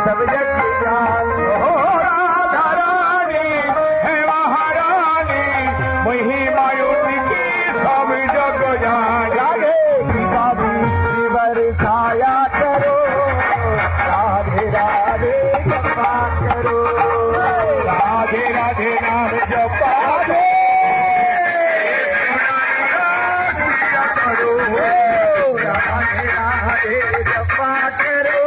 सब जग जान हो राधा रानी है महारानी महिमा उनकी सब जग जान राधे कृपा दृष्टि बरसाया करो राधे राधे कृपा करो राधे राधे नाम जपा दे राधे राधे कृपा करो